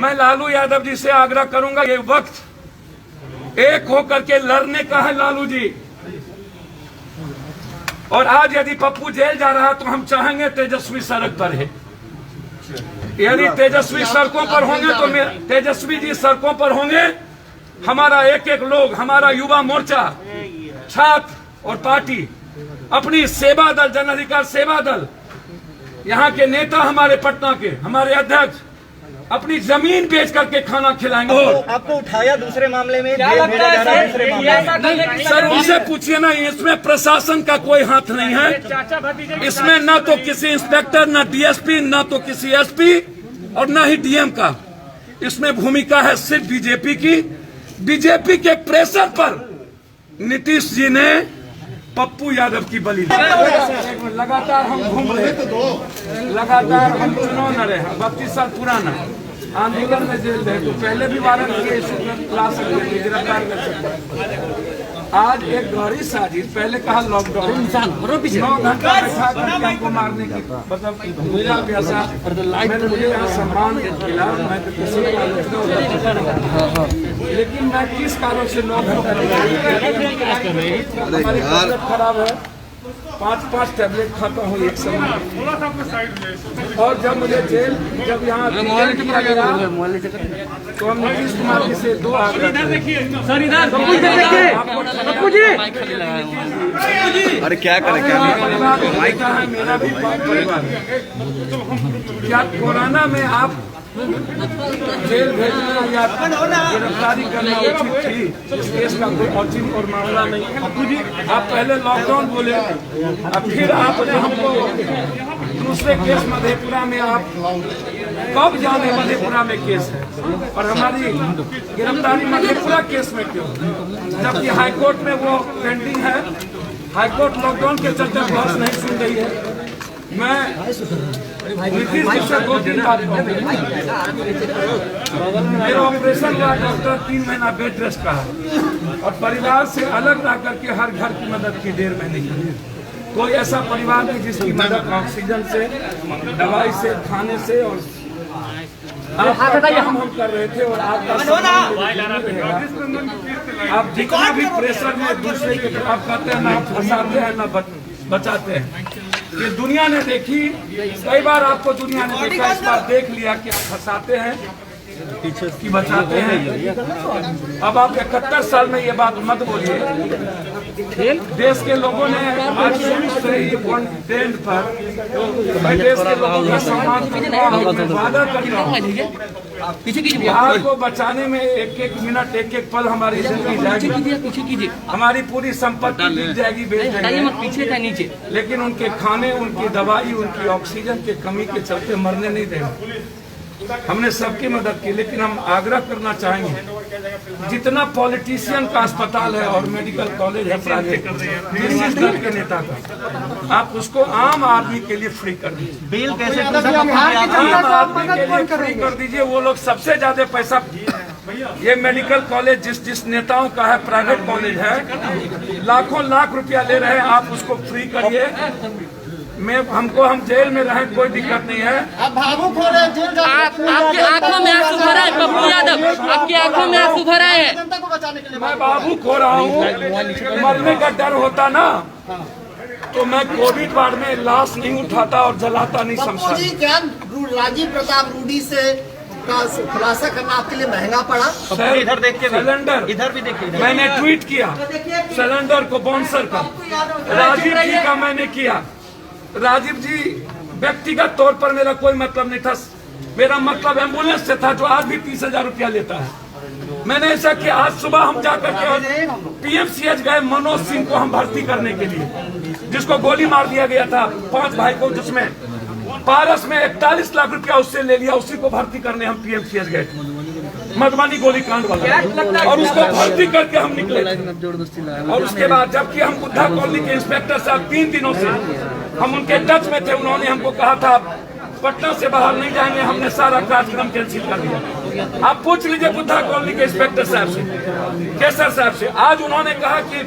मैं लालू यादव जी से आग्रह करूंगा, ये वक्त एक होकर के लड़ने का है लालू जी। और आज यदि पप्पू जेल जा रहा है तो हम चाहेंगे तेजस्वी सड़क पर है। यदि तेजस्वी सड़कों पर होंगे तो तेजस्वी जी सड़कों पर होंगे, हमारा एक एक लोग, हमारा युवा मोर्चा, छात्र और पार्टी, अपनी सेवा दल, जन अधिकार सेवा दल, यहाँ के नेता, हमारे पटना के हमारे अध्यक्ष अपनी जमीन बेच करके खाना खिलाएंगे। आपको उठाया दूसरे मामले में, जेल भेजा जा रहा है दूसरे मामले में। सर उनसे पूछिए ना, इसमें प्रशासन का कोई हाथ नहीं है। इसमें न तो किसी इंस्पेक्टर, न डीएसपी, न तो किसी एसपी और न ही डीएम का। इसमें भूमिका है सिर्फ बीजेपी की। बीजेपी के प्रेशर पर नीतीश जी ने पप्पू यादव की बलि दी। लगातार हम घूम रहे, लगातार हम चुनाव न रहे। 32 साल पुराना आंदोलन में जेल रहे, तो पहले भी वारंट ला सकते थे, गिरफ्तार कर सकते। आज एक गहरी साजिश, पहले कहा लॉकडाउन, 9 घंटा बैठा करके हमको मारने की, मतलब मुझे यहाँ सम्मान मिला, मैं तो किसी को आलोचना, लेकिन मैं किस कारण से 9 घंटा हमारी तबीयत खराब है, 5 टैबलेट खाता हूँ एक समय। और जब मुझे जेल, जब यहाँ किया गया तो हम नीतीश कुमार जी से 2 आग्रह, अरे क्या करें, क्या है मेरा भी परिवार। क्या कोरोना में आप जेल भेजना या गिरफ्तारी करना उचित थी? इस केस का कोई औचित्य और मामला नहीं। आप पहले लॉकडाउन बोले, अब फिर आपने हमको दूसरे केस मधेपुरा में, आप कब जाने मधेपुरा में केस है और हमारी गिरफ्तारी मधेपुरा केस में क्यों, जबकि हाईकोर्ट में वो पेंडिंग है। हाईकोर्ट लॉकडाउन के चलते बहस नहीं सुन रही है। मैं नीतीश जी से 2-3 बात कहूँगा। मेरा ऑपरेशन हुआ, डॉक्टर 3 महीना बेड रेस्ट का है और परिवार से अलग रह करके हर घर की मदद की 1.5 महीने की। कोई ऐसा परिवार नहीं जिसकी मदद ऑक्सीजन से, दवाई से, खाने से और आपका काम हम कर रहे थे। और आपका आप जितना भी प्रेशर में दूसरे के खिलाफ करते हैं, ना फंसाते हैं ना बचाते हैं। ये दुनिया ने देखी, कई बार आपको दुनिया ने देखा, इस बार देख लिया कि आप फंसाते हैं कि बचाते हैं। अब आप 71 साल में ये बात मत बोलिए। देश के लोगों ने आज से ही टेंट पर देश के लोगों का सम्मान वादा कर रहा हूँ। बिहार को बचाने में एक मिनट, एक पल हमारी जिंदगी जाएगी, हमारी पूरी संपत्ति मिल जाएगी, बेच देंगे, लेकिन उनके खाने, उनकी दवाई, उनकी ऑक्सीजन की कमी के चलते मरने नहीं देंगे। हमने सबकी मदद की, लेकिन हम आग्रह करना चाहेंगे, जितना पॉलिटिशियन का अस्पताल है और मेडिकल कॉलेज है प्राइवेट, जिस दल के नेता का, आप उसको आम आदमी के लिए फ्री कर दीजिए। बिल कैसे आम आदमी के लिए फ्री कर दीजिए। वो लोग सबसे ज्यादा पैसा, ये मेडिकल कॉलेज जिस नेताओं का है, प्राइवेट कॉलेज है, लाखों लाख रुपया ले रहे हैं, आप उसको फ्री करिए। हम जेल में रहे, कोई दिक्कत नहीं है। आप भावुक हो रहे हैं, आपकी आंखों में आंसू भरा है पप्पू यादव, आपकी आंखों में आंसू भरा है। जनता को बचाने के लिए मैं भावुक हो रहा हूँ, मरने का डर होता ना तो मैं कोविड वार्ड में लाश नहीं उठाता और जलाता नहीं समझता। क्या राजीव प्रताप रूडी से का खुलासा करना आपके लिए महंगा पड़ा? इधर देख के, सिलेंडर इधर भी देखिए, मैंने ट्वीट किया, सिलेंडर को बाउंसर का राजीव जी का मैंने किया। राजीव जी व्यक्तिगत तौर पर मेरा कोई मतलब नहीं था, मेरा मतलब एम्बुलेंस से था, जो आज भी 30,000 रुपया लेता है। मैंने ऐसा किया, आज सुबह हम जाकर के पीएमसीएच गए मनोज सिंह को हम भर्ती करने के लिए, जिसको गोली मार दिया गया था 5 भाई को, जिसमें पारस में 41 लाख रुपया उससे ले लिया, उसी को भर्ती करने हम पीएमसीएच गए, मधुबनी गोलीकांड वाला, और उसको भर्ती करके हम निकले। और उसके बाद जबकि हम बुद्धा कॉलोनी के इंस्पेक्टर साहब 3 दिनों से हम उनके टच में थे, उन्होंने हमको कहा था पटना से बाहर नहीं जाएंगे, हमने सारा कार्यक्रम कैंसिल कर दिया। आप पूछ लीजिए बुद्धा कॉलोनी के इंस्पेक्टर साहब से, केसर साहब से। आज उन्होंने कहा कि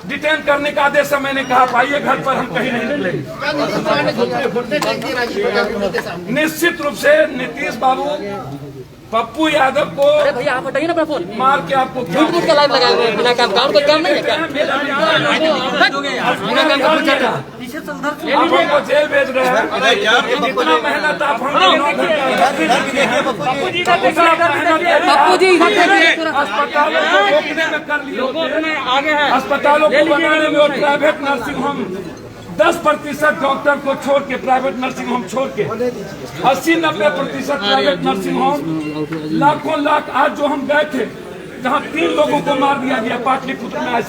डिटेन करने का आदेश है, मैंने कहा आइए घर पर, हम कहीं नहीं निकलेंगे। निश्चित रूप से नीतीश बाबू पप्पू यादव को अरे भैया आप हटाइए ना अपना फोन। मार के आपको क्या झूठ का लाइव लगाए हुए हैं, बिना काम कोई काम नहीं है क्या? आप हमको जेल भेज रहे हैं। जितना मेहनत आप हम पप्पू जी अस्पतालों को रोकने में कर लिए आगे है, अस्पतालों को बनाने में और प्राइवेट नर्सिंग होम 10% डॉक्टर को छोड़ के, प्राइवेट नर्सिंग होम छोड़ के 80-90% प्राइवेट नर्सिंग होम, लाखों लाख। आज जो हम गए थे जहाँ 3 लोगों को मार दिया गया पाटलिपुत्र में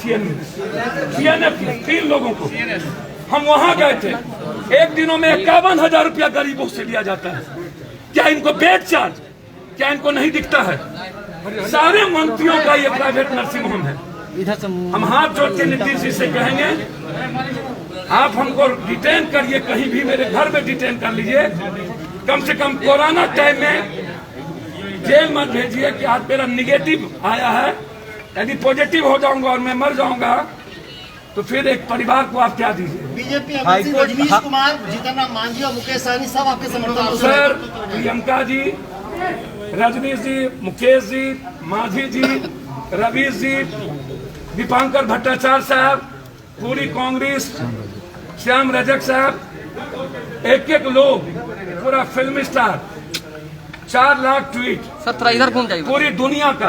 CNF 3 लोगों को, हम वहाँ गए थे। एक दिनों में 51,000 रुपया गरीबों से लिया जाता है। क्या इनको बेड चार्ज, क्या इनको नहीं दिखता है? सारे मंत्रियों का ये प्राइवेट नर्सिंग होम है। हम हाथ जोड़ के नीतीश जी से कहेंगे, आप हमको डिटेन करिए, कहीं भी मेरे घर में डिटेन कर लीजिए, कम से कम कोरोना टाइम में जेल मत भेजिए कि आज मेरा निगेटिव आया है, यदि पॉजिटिव हो जाऊंगा और मैं मर जाऊंगा तो फिर एक परिवार को आप क्या दीजिए? बीजेपी रजनीश कुमार, जीतन राम मांझी और मुकेश सहनी सब आपके समर्थन। सर, प्रियंका जी, रजनीश जी, मुकेश जी, मांझी जी, रवीश जी, दीपांकर भट्टाचार्य साहब, पूरी कांग्रेस, श्याम रजक साहब, एक लोग, पूरा फिल्म स्टार, 4 लाख ट्वीट, 17 इधर घूम जाइए। पूरी दुनिया का,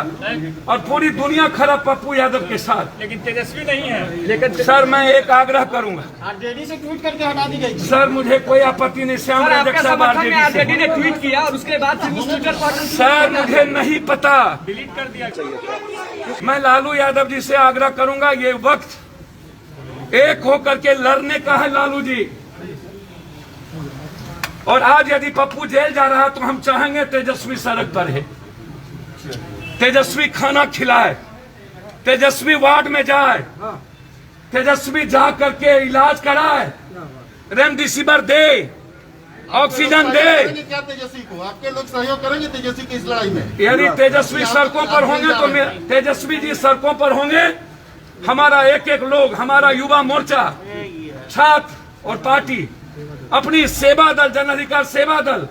और पूरी दुनिया खड़ा पप्पू यादव के साथ, लेकिन तेजस्वी नहीं है। लेकिन सर मैं एक आग्रह करूंगा, आरजेडी से ट्वीट करके हटा दी गई। सर मुझे कोई आपत्ति नहीं, श्याम रजक साहब आरजेडी ने ट्वीट किया और उसके बाद सर मुझे नहीं पता, डिलीट कर दिया चाहिए। मैं लालू यादव जी से आग्रह करूंगा, ये वक्त एक होकर के लड़ने का है लालू जी। और आज यदि पप्पू जेल जा रहा है तो हम चाहेंगे तेजस्वी सड़क पर है, तेजस्वी खाना खिलाए, तेजस्वी वार्ड में जाए, तेजस्वी जा करके इलाज कराए, रेमडेसिविर दे, ऑक्सीजन दे। क्या तेजस्वी को आपके लोग सहयोग करेंगे तेजस्वी की इस लड़ाई में? यदि तेजस्वी सड़कों पर होंगे तो तेजस्वी जी सड़कों पर होंगे, हमारा एक लोग, हमारा युवा मोर्चा, छात्र और पार्टी, अपनी सेवा दल, जन अधिकार सेवा दल,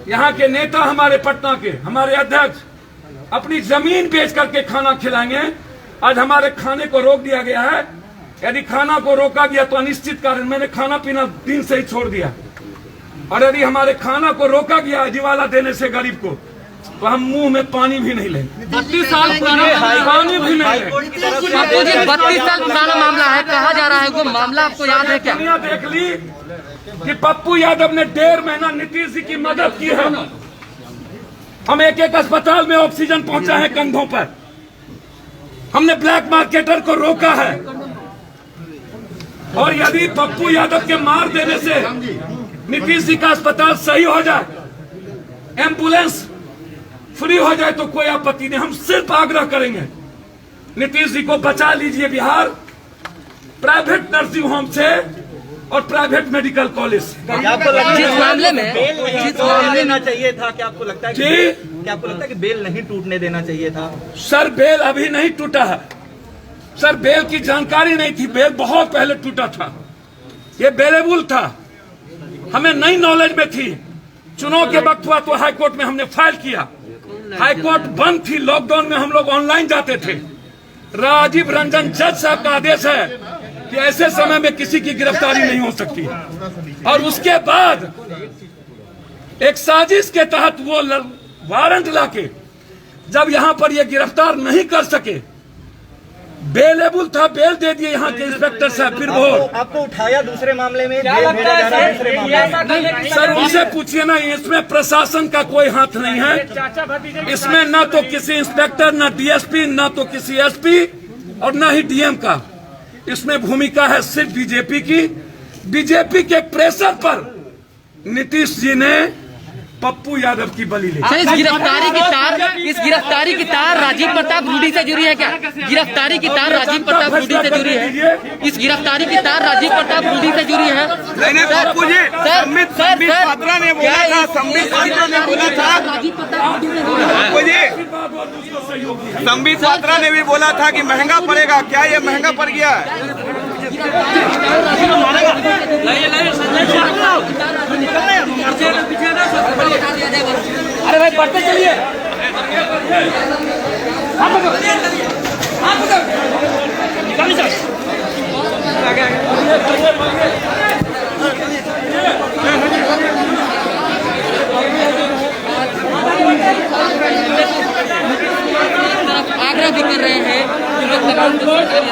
यहाँ के नेता, हमारे पटना के, हमारे अध्यक्ष अपनी जमीन बेच करके खाना खिलाएंगे। आज हमारे खाने को रोक दिया गया है, यदि खाना को रोका गया तो अनिश्चित कारण, मैंने खाना पीना दिन से ही छोड़ दिया, और यदि हमारे खाना को रोका गया दिवाला देने से गरीब को, तो हम मुंह में पानी भी नहीं लेंगे। 32 साल पुराना पानी भी नहीं लेंगे। पप्पू जी 32 साल पुराना मामला है, कहा जा रहा है वो मामला आपको याद है क्या? दुनिया देख ली कि पप्पू यादव ने 1.5 महीना नीतीश जी की मदद की है। हम एक अस्पताल में ऑक्सीजन पहुंचा है कंधों पर, हमने ब्लैक मार्केटर को रोका है। और यदि पप्पू यादव के मार देने से नीतीश जी का अस्पताल सही हो जाए, एम्बुलेंस फ्री हो जाए तो कोई आपत्ति नहीं। हम सिर्फ आग्रह करेंगे, नीतीश जी को बचा लीजिए बिहार प्राइवेट नर्सिंग होम से और प्राइवेट मेडिकल कॉलेज से। जिस मामले में देना चाहिए था, क्या आपको लगता है जी, क्या आपको लगता है कि बेल नहीं टूटने देना चाहिए था? सर बेल अभी नहीं टूटा है, सर बेल की जानकारी नहीं थी, बेल बहुत पहले टूटा था, ये बेलेबुल था, हमें नई नॉलेज में थी। चुनाव के वक्त हुआ तो हाईकोर्ट में हमने फाइल किया, हाईकोर्ट बंद थी, लॉकडाउन में हम लोग ऑनलाइन जाते थे। राजीव रंजन जज साहब का आदेश है कि ऐसे समय में किसी की गिरफ्तारी नहीं हो सकती, और उसके बाद एक साजिश के तहत वो वारंट लाके जब यहाँ पर ये गिरफ्तार नहीं कर सके, बेलेबल था, बेल दे दिए यहाँ के इंस्पेक्टर साहब। फिर वो आपको उठाया दूसरे मामले में, जेल भेजा जा रहा है दूसरे मामले में। सर उनसे पूछिए ना, इसमें प्रशासन का कोई हाथ नहीं है, इसमें न तो किसी इंस्पेक्टर, न डीएसपी, न तो किसी एसपी और न ही डीएम का, इसमें भूमिका है सिर्फ बीजेपी की। बीजेपी के प्रेशर पर नीतीश जी ने पप्पू यादव की बलि ली। इस गिरफ्तारी की तार राजीव प्रताप रूडी से जुड़ी है क्या? गिरफ्तारी की तार राजीव प्रताप रूडी से जुड़ी है? इस गिरफ्तारी की तार राजीव प्रताप रूडी से जुड़ी है? नहीं पप्पू जी, संबित पात्रा ने बोला था, संबित पात्रा ने बोला था, राजीव प्रताप रूडी से जुड़ी है। पप्पू जी संबित पात्रा ने भी बोला था कि महंगा पड़ेगा, क्या ये महंगा पड़ गया है? अरे भाई बढ़ते चलिए। आग्रह भी कर रहे हैं कि लोग तमाम सरकारी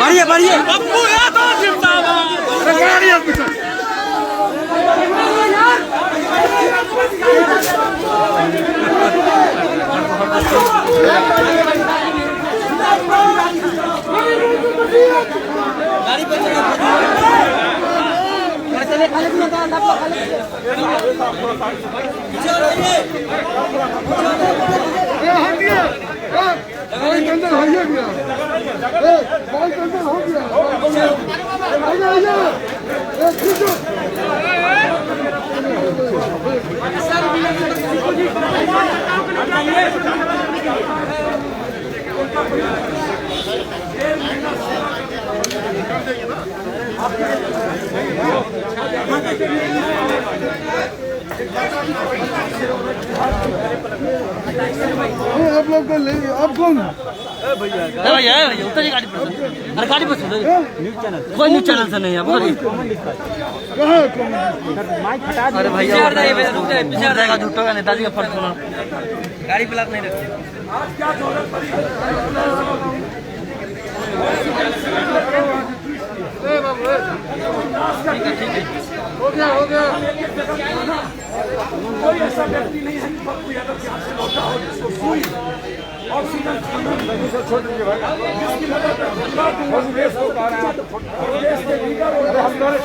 बढ़िए बढ़िए आप लोग को ले आप कौन भैया उतरिए गाड़ी पर। अरे गाड़ी पर न्यूज चैनल कोई न्यूज चैनल से नहीं है। अरे भैया जाएगा झूठो का नेताजी का फर्ज होना गाड़ी पे नहीं रखते। हो गया कोई ऐसा व्यक्ति नहीं है कि पप्पू यादव के हाथ से लौटा हो जिसको सुई ऑक्सीजन जिसकी मदद देश को कह रहे हैं देश के लीडर और हमारे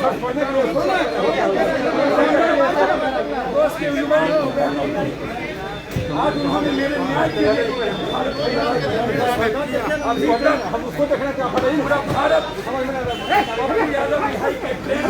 आज उन्होंने मेरे न्याय के लिए हम उसको देखना क्या पूरा भारत पप्पू यादव भाई के प्रेम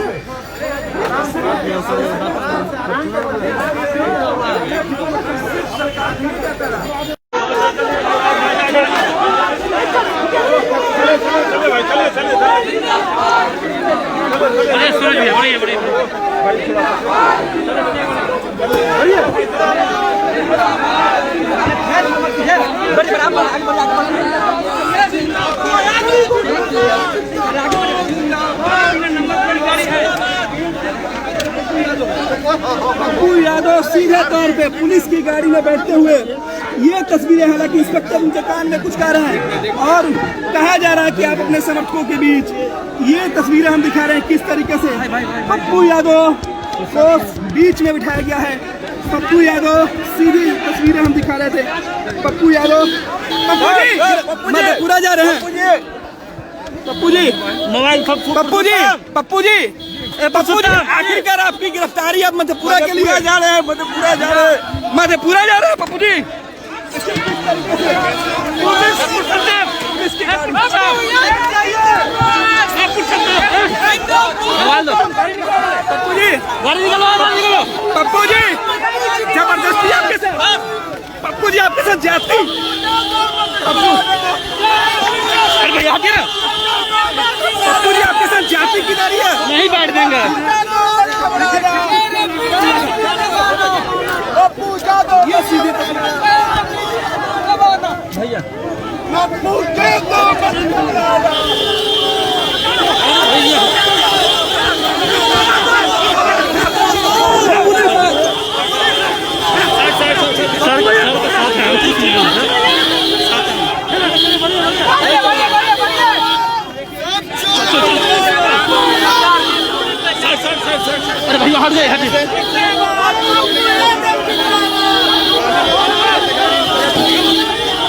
पप्पू यादव सीधे तौर पे पुलिस की गाड़ी में बैठते हुए ये तस्वीरें, हालांकि इंस्पेक्टर उनके कान में कुछ कह रहे हैं और कहा जा रहा है कि आप अपने समर्थकों के बीच ये तस्वीरें हम दिखा रहे हैं किस तरीके से पप्पू यादव को बीच में बिठाया गया है। पप्पू यादव सीधी तस्वीरें हम दिखा रहे थे। पप्पू यादव मधेपुरा जा रहे हैं। पप्पू जी मोबाइल पप्पू जी आखिरकार आपकी गिरफ्तारी अब मधेपुरा के लिए जा रहे हैं। मधेपुरा जा रहे हैं पप्पू जी। पप्पू जी जबरदस्ती आपके साथ, पप्पू जी आपके साथ जाती पप्पू जी आपके साथ जाति की नारी है, नहीं बैठ देंगे। ये सीधे भैया अरे भैया हट जाए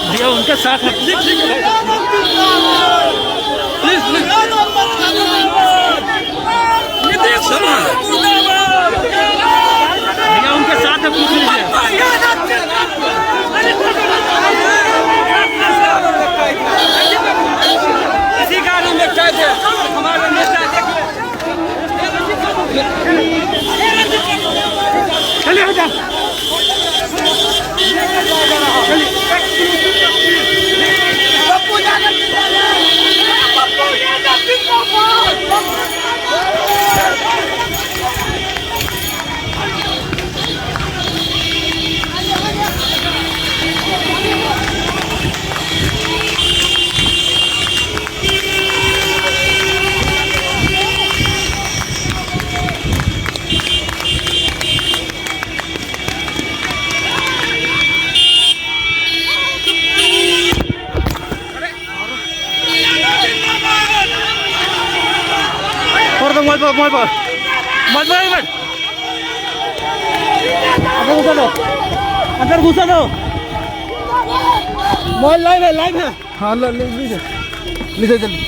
भैया उनके साथ है। प्लीज भैया उनके साथ है, पूछ लीजिए। इसी कारण में कैसे हमारे नेता चलिए दो मोबाइल पर मत घुसा दो अंदर घुसा दो मोबाइल लाइव है हाँ लीजिए जल्दी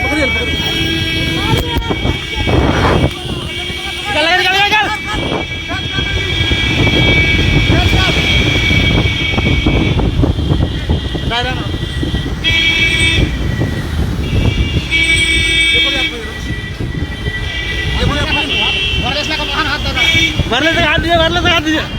पकड़िए वायरलेस लगा दीजिए